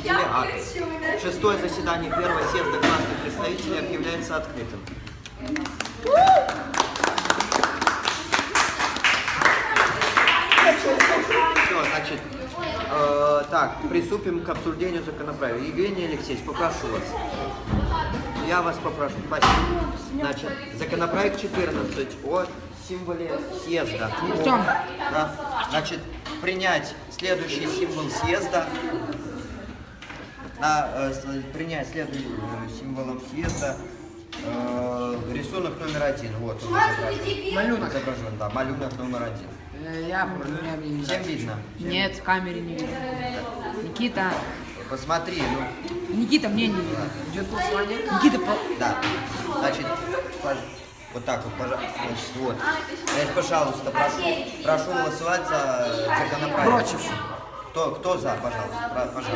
учредили акт. Шестое заседание первого съезда классных представителей объявляется открытым. Все, значит, так, приступим к обсуждению законопроекта. Евгений Алексеевич, попрошу вас. Я вас попрошу. Спасибо. Значит, законопроект 14 о символе съезда. Да. Значит, принять следующий символ съезда. Принять следующим символом съезда рисунок номер 1. Вот он изображен. Да, малюнок номер 1. Всем видно? Нет, в камере не видно. Никита. Посмотри, ну. Никита, мне не видно. Идет голосование. Никита, да. Значит, вот так вот, пожалуйста. Вот. Значит, пожалуйста, прошу голосовать за законопроект. Против. Кто за, пожалуйста? Пожалуйста.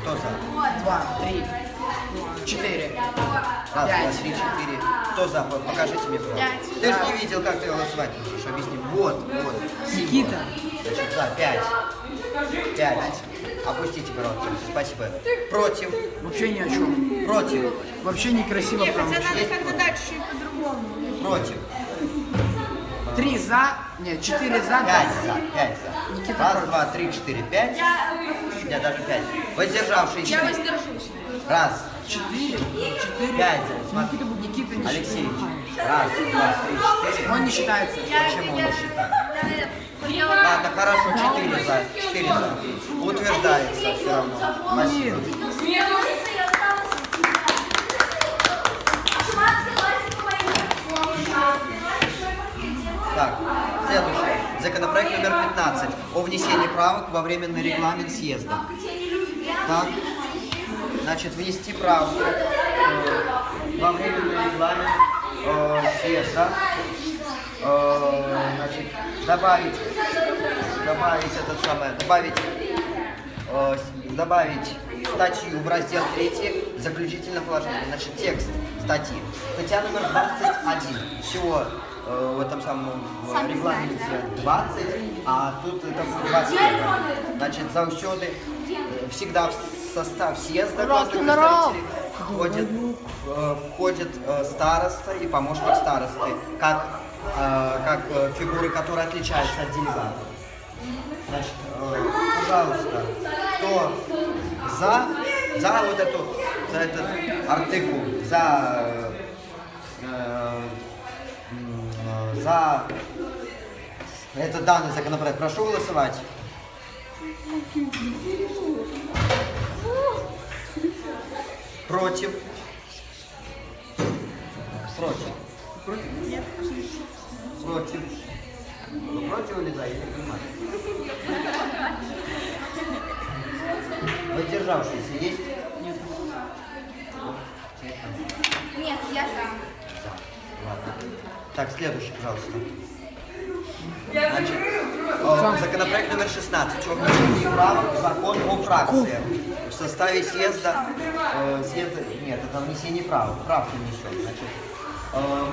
Кто за? 2, 3, 4. Раз, 2, 3, 4. Кто за? Покажите мне, пожалуйста. Ты же не видел, как ты голосовать можешь. Объясни. Вот. Никита. Значит, за 5. 5. Опустите, пожалуйста. Спасибо. Против. Вообще ни о чем. Против. Вообще некрасиво. Нет, хотя надо как-то дальше и по-другому. Против. 3 за. Нет, 4 за. 5 за. 5 за. Никита Раз, против. 2, 3, 4, 5. Нет, даже 5. Воздержавшиеся. Я воздержусь. Раз. 4. 4. 5. Смотри. Никита не Алексей. считает. Раз, 2, 3, 4. Он не считается. Почему он не считает? Ладно, хорошо, 4 за. 4 за. Утверждается все равно. Спасибо. Так, следующее. Законопроект номер 15 о внесении правок во временный регламент съезда. Так, значит, внести правку во временный регламент съезда. Значит, добавить статью в раздел 3 заключительное положение. Значит, текст статьи. Статья номер 21. Всего в этом самом регламенте 20, а тут это 21. Значит, заусёды всегда в состав съезда классных представителей входит староста и помощник старосты, как фигуры, которые отличаются от делегатов. Значит, пожалуйста, кто за вот за этот артикул, за этот данный законопроект, прошу голосовать. Против. Против. Вы против или за? Я не понимаю. Воздержавшиеся есть? Нет, я сам. Ладно. Так, следующий, пожалуйста. Значит, законопроект номер 16. О внесении правок в закон о фракциях. В составе съезда... Нет, это внесение правок. Правки внесет. Значит,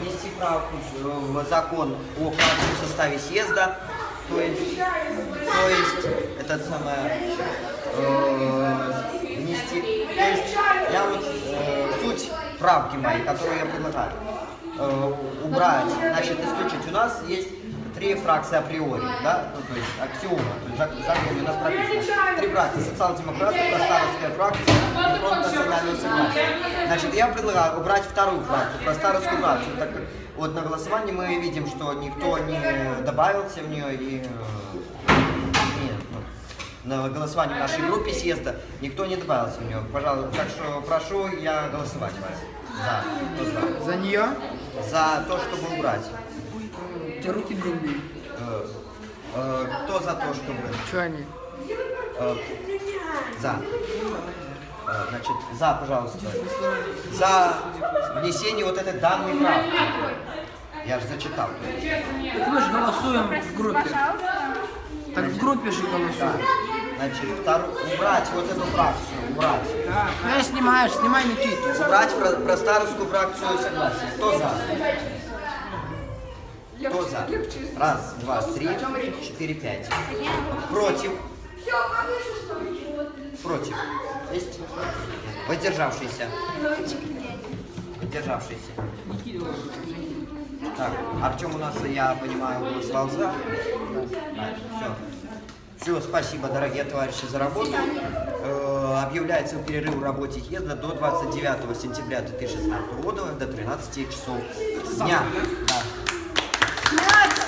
внести правку в закон о фракции в составе съезда. То есть это самое... внести... То есть я вот суть правки моей, которую я предлагаю. Убрать, значит, исключить. У нас есть 3 фракции априори, да, ну, то есть аксиома, то есть в законе у нас прописано 3 фракции: социал-демократы, простаровская фракция и фронт национального согласия. Значит, я предлагаю убрать вторую фракцию, простаровскую фракцию, так как вот на голосовании мы видим, что никто не добавился в нее и на голосовании в нашей группе съезда никто не добавился в нее. Пожалуйста, так что прошу я голосовать вас. За нее? За то, чтобы убрать. У тебя руки грубые. Кто за то, чтобы... Что они? За. Значит, за, пожалуйста. За внесение вот этой данной правки. Я же зачитал. Так мы же голосуем в группе. Так в группе же голосуем. Да. Значит, убрать вот эту фракцию, убрать. Да. Ну я снимаю, снимай Никиту. Убрать простаровскую фракцию согласия. Кто за? Кто за? Раз, два, три, 4, 5. Против. Против? Есть? Воздержавшийся? Воздержавшийся. Так, Артем у нас, я понимаю, голосовал за. Все. Все, спасибо, дорогие товарищи, за работу. Объявляется перерыв в работе езда до 29 сентября 2016 года до 13 часов дня. Да.